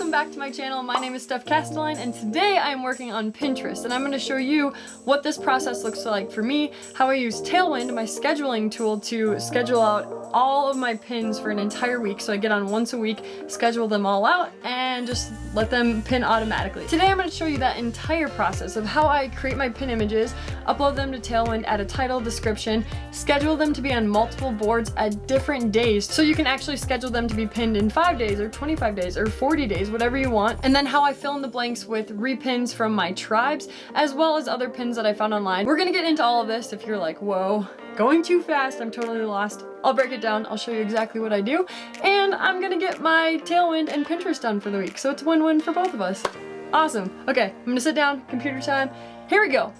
welcome back to my channel. My name is Steph Castelein, and today I am working on Pinterest, and I'm going to show you what this process looks like for me, how I use Tailwind, my scheduling tool, to schedule out all of my pins for an entire week. So I get on once a week, schedule them all out, and just let them pin automatically. Today I'm going to show you that entire process of how I create my pin images, upload them to Tailwind, add a title, description, schedule them to be on multiple boards at different days, so you can actually schedule them to be pinned in 5 days or 25 days or 40 days, whatever you want, and then how I fill in the blanks with repins from my tribes, as well as other pins that I found online. We're gonna get into all of this. If you're like, whoa, going too fast, I'm totally lost, I'll break it down, I'll show you exactly what I do, and I'm gonna get my Tailwind and Pinterest done for the week, so it's a win-win for both of us. Awesome. Okay, I'm gonna sit down, computer time, here we go.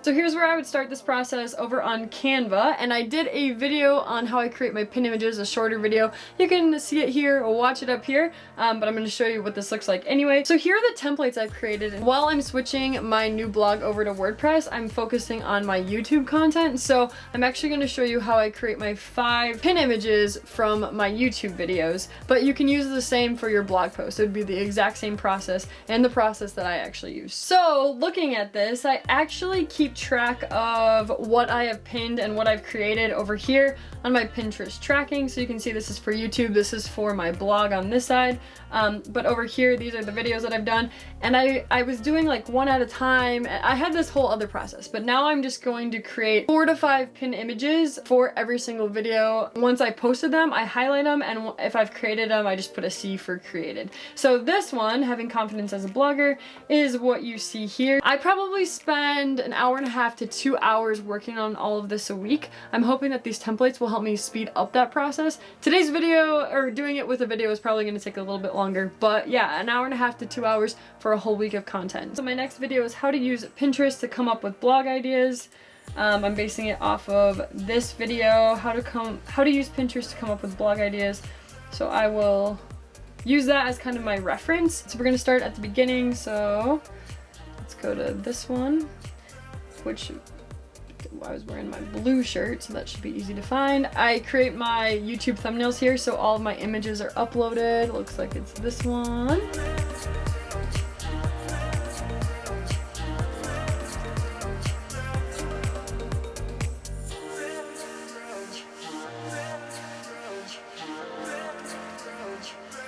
So here's where I would start this process, over on Canva, and I did a video on how I create my pin images, a shorter video. You can see it here or watch it up here, but I'm going to show you what this looks like anyway. So here are the templates I've created, and while I'm switching my new blog over to WordPress, I'm focusing on my YouTube content, so I'm actually going to show you how I create my 5 pin images from my YouTube videos, but you can use the same for your blog post. It would be the exact same process and the process that I actually use. So looking at this, I actually keep track of what I have pinned and what I've created over here on my Pinterest tracking. So you can see this is for YouTube, this is for my blog on this side, but over here these are the videos that I've done, and I was doing like one at a time. I had this whole other process, but now I'm just going to create 4 to 5 pin images for every single video. Once I posted them, I highlight them, and if I've created them, I just put a C for created. So this one, having confidence as a blogger, is what you see here. I probably spend an hour and a half to 2 hours working on all of this a week. I'm hoping that these templates will help me speed up that process. Today's video, or doing it with a video, is probably going to take a little bit longer, but yeah, an hour and a half to 2 hours for a whole week of content. So my next video is how to use Pinterest to come up with blog ideas. I'm basing it off of this video, how to use Pinterest to come up with blog ideas. So I will use that as kind of my reference. So we're going to start at the beginning. So let's go to this one, which I was wearing my blue shirt, so that should be easy to find. I create my YouTube thumbnails here, so all of my images are uploaded. Looks like it's this one.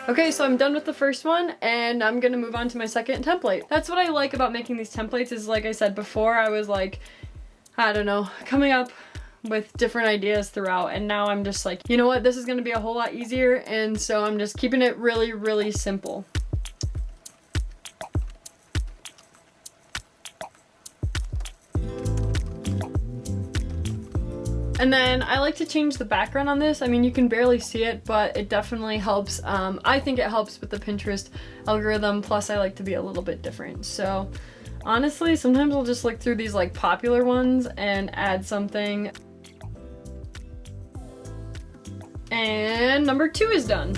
Okay, so I'm done with the first one, and I'm gonna move on to my second template. That's what I like about making these templates, is like I said before, I was like, I don't know, coming up with different ideas throughout, and now I'm just like, you know what, this is gonna be a whole lot easier, and so I'm just keeping it really, really simple. And then I like to change the background on this. I mean, you can barely see it, but it definitely helps. I think it helps with the Pinterest algorithm, plus I like to be a little bit different. So honestly, sometimes I'll just look through these like popular ones and add something. And number 2 is done.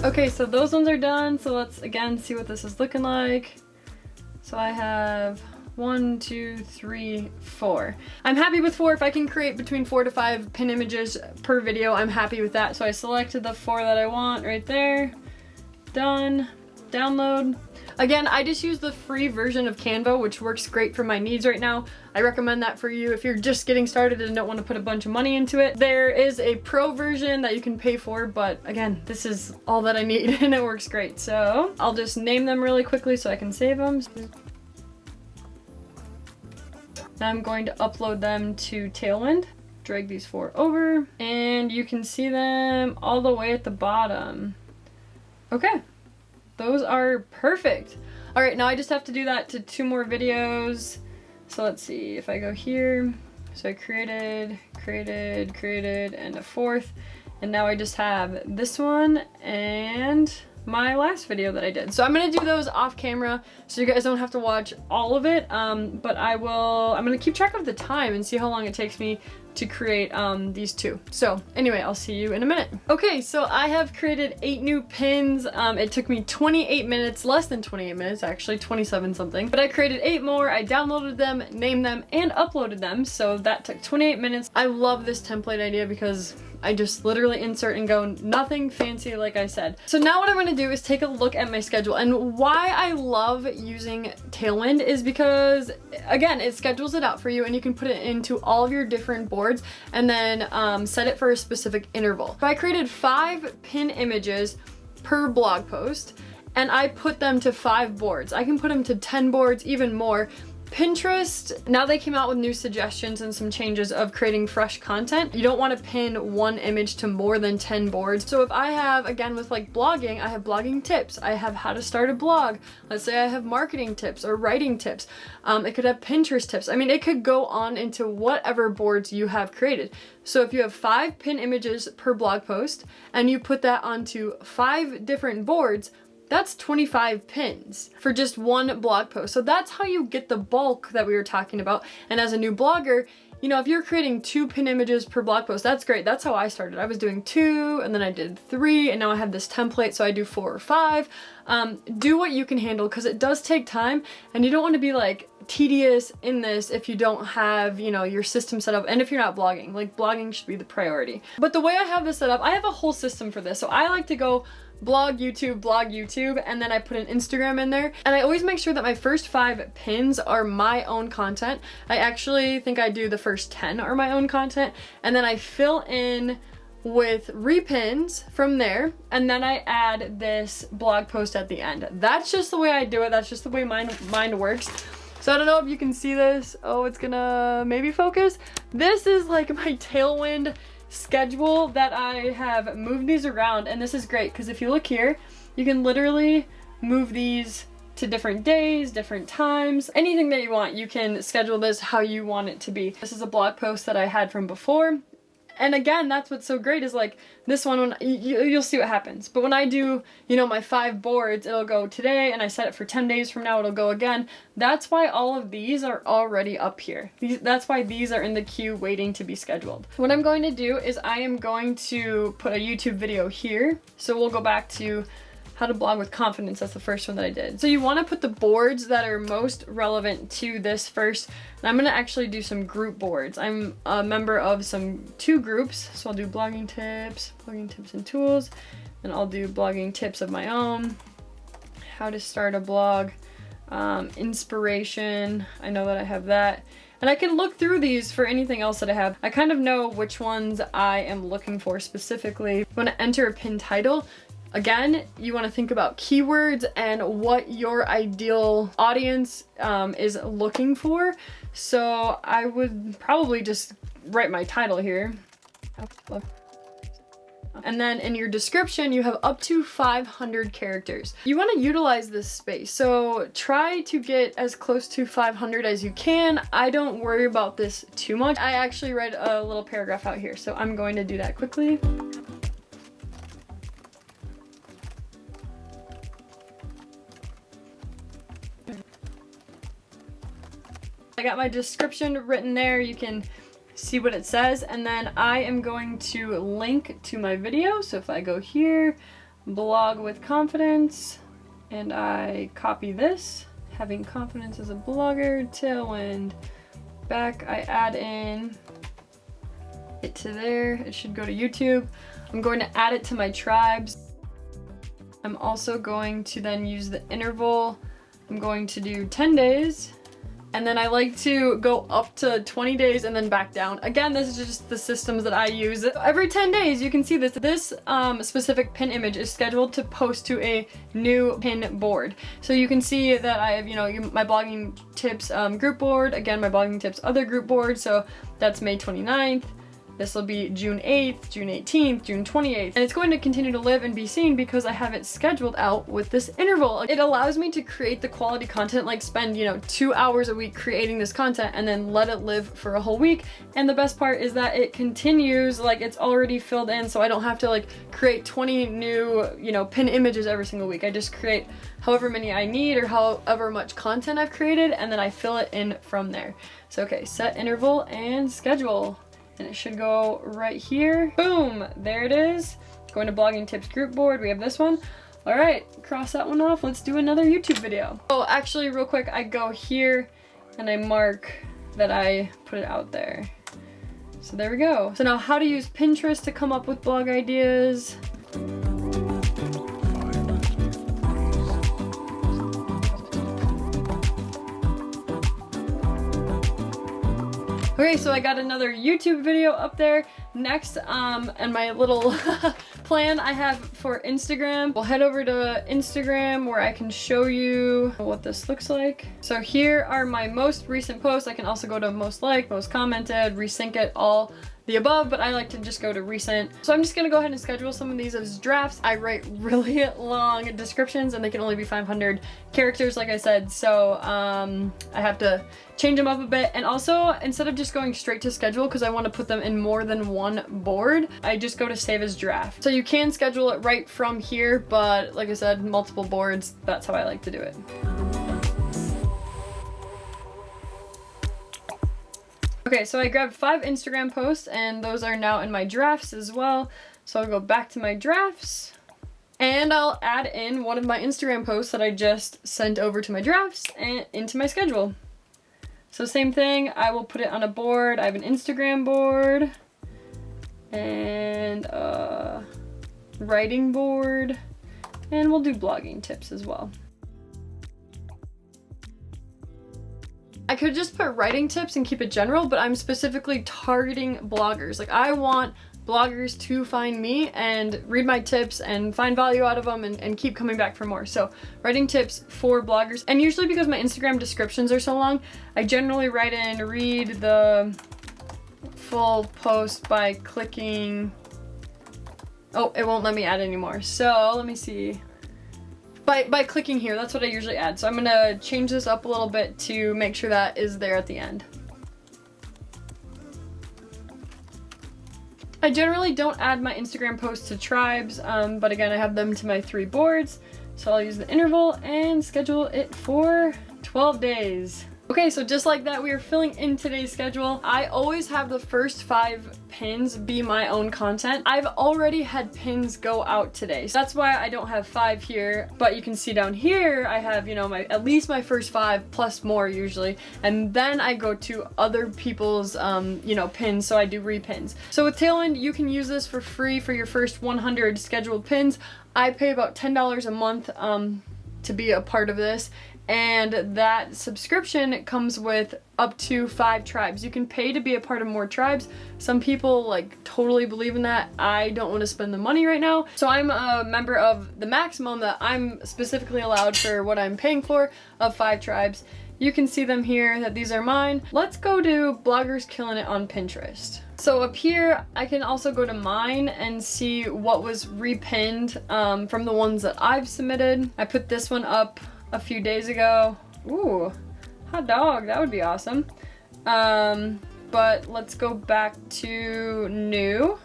Okay, so those ones are done, so let's again see what this is looking like. So I have 1, 2, 3, 4. I'm happy with 4. If I can create between 4 to 5 pin images per video, I'm happy with that. So I selected the 4 that I want right there. Done. Download. Again, I just use the free version of Canva, which works great for my needs right now. I recommend that for you if you're just getting started and don't want to put a bunch of money into it. There is a pro version that you can pay for, but again, this is all that I need and it works great. So I'll just name them really quickly so I can save them. Now I'm going to upload them to Tailwind. Drag these 4 over, and you can see them all the way at the bottom. Okay. Those are perfect. All right, now I just have to do that to 2 more videos. So let's see if I go here. So I created, and a 4th, And now I just have this one and my last video that I did. So I'm gonna do those off camera so you guys don't have to watch all of it, but I'm gonna keep track of the time and see how long it takes me to create these two. So anyway, I'll see you in a minute. Okay, so I have created 8 new pins. It took me 28 minutes, less than 28 minutes actually, 27 something. But I created 8 more, I downloaded them, named them, and uploaded them. So that took 28 minutes. I love this template idea because I just literally insert and go, nothing fancy like I said. So now what I'm gonna do is take a look at my schedule, and why I love using Tailwind is because, again, it schedules it out for you and you can put it into all of your different boards and then set it for a specific interval. So I created 5 pin images per blog post and I put them to 5 boards. I can put them to 10 boards, even more. Pinterest, now they came out with new suggestions and some changes of creating fresh content. You don't want to pin one image to more than 10 boards. So if I have, again with like blogging, I have blogging tips, I have how to start a blog, let's say I have marketing tips or writing tips, it could have Pinterest tips. I mean, it could go on into whatever boards you have created. So if you have 5 pin images per blog post and you put that onto 5 different boards, that's 25 pins for just one blog post. So that's how you get the bulk that we were talking about. And as a new blogger, you know, if you're creating 2 pin images per blog post, that's great. That's how I started. I was doing 2 and then I did 3 and now I have this template, so I do 4 or 5. Do what you can handle because it does take time and you don't want to be like tedious in this if you don't have, you know, your system set up, and if you're not blogging. Like, blogging should be the priority. But the way I have this set up, I have a whole system for this. So I like to go blog, YouTube, and then I put an Instagram in there. And I always make sure that my first 5 pins are my own content. I actually think I do the first 10 are my own content, and then I fill in with repins from there, and then I add this blog post at the end. That's just the way I do it. That's just the way mine works. So I don't know if you can see this. Oh, it's gonna maybe focus. This is like my Tailwind schedule that I have moved these around, and this is great because if you look here, you can literally move these to different days, different times, anything that you want. You can schedule this how you want it to be. This is a blog post that I had from before. And again, that's what's so great is like this one, when you'll see what happens. But when I do, you know, my 5 boards, it'll go today and I set it for 10 days from now, it'll go again. That's why all of these are already up here. That's why these are in the queue waiting to be scheduled. What I'm going to do is I am going to put a YouTube video here. So we'll go back to how to blog with confidence. That's the first one that I did. So you want to put the boards that are most relevant to this first. And I'm going to actually do some group boards. I'm a member of 2 groups. So I'll do blogging tips and tools. And I'll do blogging tips of my own. How to start a blog. Inspiration. I know that I have that. And I can look through these for anything else that I have. I kind of know which ones I am looking for specifically. When I enter a pin title, again, you want to think about keywords and what your ideal audience is looking for. So I would probably just write my title here. And then in your description, you have up to 500 characters. You want to utilize this space. So try to get as close to 500 as you can. I don't worry about this too much. I actually read a little paragraph out here, so I'm going to do that quickly. I got my description written there. You can see what it says, and then I am going to link to my video. So if I go here, blog with confidence, and I copy this, having confidence as a blogger, Tailwind, back, I add in it to there. It should go to YouTube. I'm going to add it to my tribes. I'm also going to then use the interval. I'm going to do 10 days. And then I like to go up to 20 days and then back down. Again, this is just the systems that I use. Every 10 days, you can see this. This specific pin image is scheduled to post to a new pin board. So you can see that I have, you know, my blogging tips group board. Again, my blogging tips other group board. So that's May 29th. This will be June 8th, June 18th, June 28th, and it's going to continue to live and be seen because I have it scheduled out with this interval. It allows me to create the quality content, like spend, you know, 2 hours a week creating this content and then let it live for a whole week. And the best part is that it continues, like it's already filled in, so I don't have to like create 20 new, you know, pin images every single week. I just create however many I need or however much content I've created, and then I fill it in from there. So okay, set interval and schedule. And it should go right here. Boom, there it is. Going to blogging tips group board, we have this one. All right, cross that one off. Let's do another YouTube video. Oh, actually real quick, I go here and I mark that I put it out there. So there we go. So now how to use Pinterest to come up with blog ideas. Okay, so I got another YouTube video up there. Next, and my little plan I have for Instagram. We'll head over to Instagram where I can show you what this looks like. So here are my most recent posts. I can also go to most liked, most commented, resync it, all the above, but I like to just go to recent. So I'm just gonna go ahead and schedule some of these as drafts. I write really long descriptions and they can only be 500 characters, like I said. So I have to change them up a bit. And also, instead of just going straight to schedule, because I want to put them in more than one board, I just go to save as draft. So you can schedule it right from here, but like I said, multiple boards, that's how I like to do it. Okay, so I grabbed 5 Instagram posts and those are now in my drafts as well. So I'll go back to my drafts and I'll add in one of my Instagram posts that I just sent over to my drafts and into my schedule. So same thing, I will put it on a board. I have an Instagram board and a writing board, and we'll do blogging tips as well. I could just put writing tips and keep it general, but I'm specifically targeting bloggers. Like I want bloggers to find me and read my tips and find value out of them and keep coming back for more. So writing tips for bloggers. And usually because my Instagram descriptions are so long, I generally write in, read the full post by clicking. Oh, it won't let me add anymore. So let me see. By clicking here, that's what I usually add. So I'm gonna change this up a little bit to make sure that is there at the end. I generally don't add my Instagram posts to tribes, but again, I have them to my 3 boards. So I'll use the interval and schedule it for 12 days. Okay, so just like that, we are filling in today's schedule. I always have the first 5 pins be my own content. I've already had pins go out today, so that's why I don't have 5 here, but you can see down here, I have, you know, at least my first 5 plus more usually, and then I go to other people's, you know, pins, so I do repins. So with Tailwind, you can use this for free for your first 100 scheduled pins. I pay about $10 a month to be a part of this. And that subscription comes with up to 5 tribes. You can pay to be a part of more tribes. Some people like totally believe in that. I don't want to spend the money right now. So I'm a member of the maximum that I'm specifically allowed for what I'm paying for of 5 tribes. You can see them here that these are mine. Let's go to Bloggers Killing It on Pinterest. So up here, I can also go to mine and see what was repinned from the ones that I've submitted. I put this one up a few days ago. Ooh, hot dog, that would be awesome. But let's go back to new.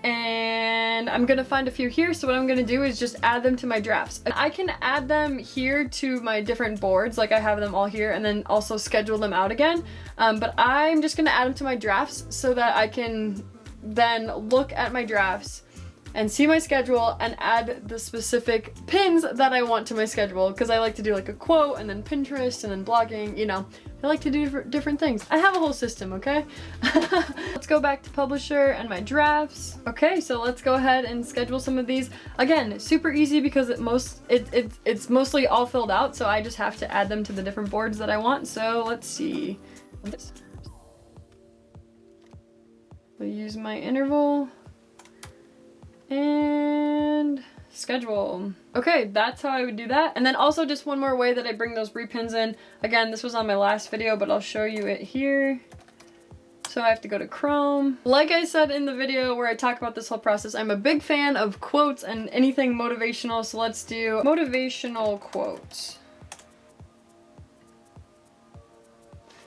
And I'm gonna find a few here, so what I'm gonna do is just add them to my drafts. I can add them here to my different boards, like I have them all here, and then also schedule them out again. But I'm just gonna add them to my drafts so that I can then look at my drafts and see my schedule and add the specific pins that I want to my schedule, because I like to do like a quote and then Pinterest and then blogging, you know. I like to do different things. I have a whole system, okay? Let's go back to publisher and my drafts. Okay, so let's go ahead and schedule some of these. Again, super easy because it's mostly all filled out, so I just have to add them to the different boards that I want. So let's see. We'll use my interval and schedule. Okay, that's how I would do that. And then also just one more way that I bring those repins in. Again, this was on my last video, but I'll show you it here. So So I have to go to Chrome. Like I said in the video where I talk about this whole process, I'm a big fan of quotes and anything motivational, so let's do motivational quotes.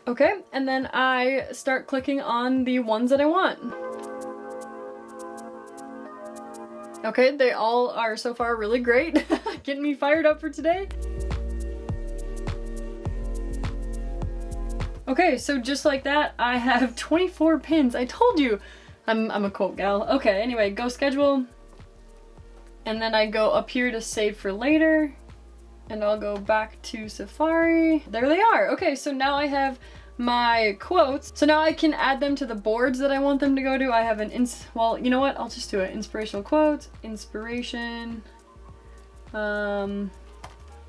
Okay, and then I start clicking on the ones that I want. Okay, they all are so far really great, getting me fired up for today. Okay, so just like that, I have 24 pins. I told you I'm a quote gal. Okay, anyway, go schedule. And then I go up here to save for later. And I'll go back to Safari. There they are. Okay, so now I have my quotes. So now I can add them to the boards that I want them to go to. I have an well, you know what? I'll just do it. Inspirational quotes, inspiration,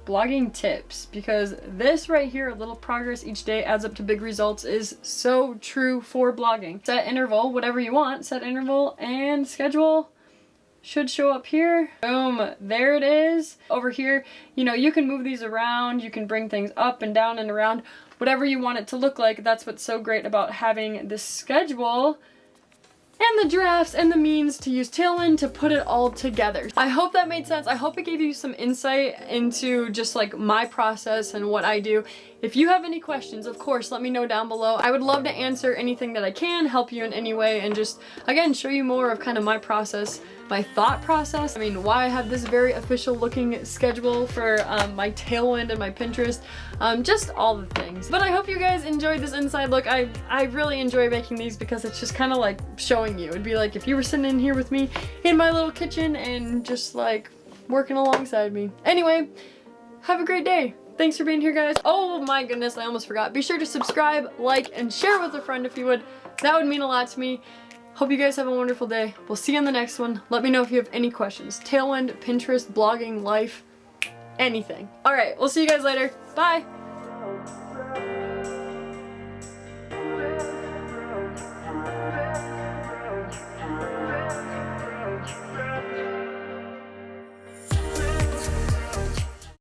blogging tips, because this right here, a little progress each day adds up to big results, is so true for blogging. Set interval, whatever you want, set interval, and schedule should show up here. Boom, there it is. Over here, you know, you can move these around, you can bring things up and down and around, whatever you want it to look like. That's what's so great about having this schedule and the drafts and the means to use Tailwind to put it all together. I hope that made sense. I hope it gave you some insight into just like my process and what I do. If you have any questions, of course, let me know down below. I would love to answer anything that I can, help you in any way, and just, again, show you more of kind of my process, my thought process. I mean, why I have this very official looking schedule for my Tailwind and my Pinterest, just all the things. But I hope you guys enjoyed this inside look. I really enjoy making these because it's just kind of like showing you. It'd be like if you were sitting in here with me in my little kitchen and just like working alongside me. Anyway, have a great day. Thanks for being here, guys. Oh my goodness, I almost forgot. Be sure to subscribe, like, and share with a friend if you would. That would mean a lot to me. Hope you guys have a wonderful day. We'll see you in the next one. Let me know if you have any questions. Tailwind, Pinterest, blogging, life, anything. All right, we'll see you guys later. Bye.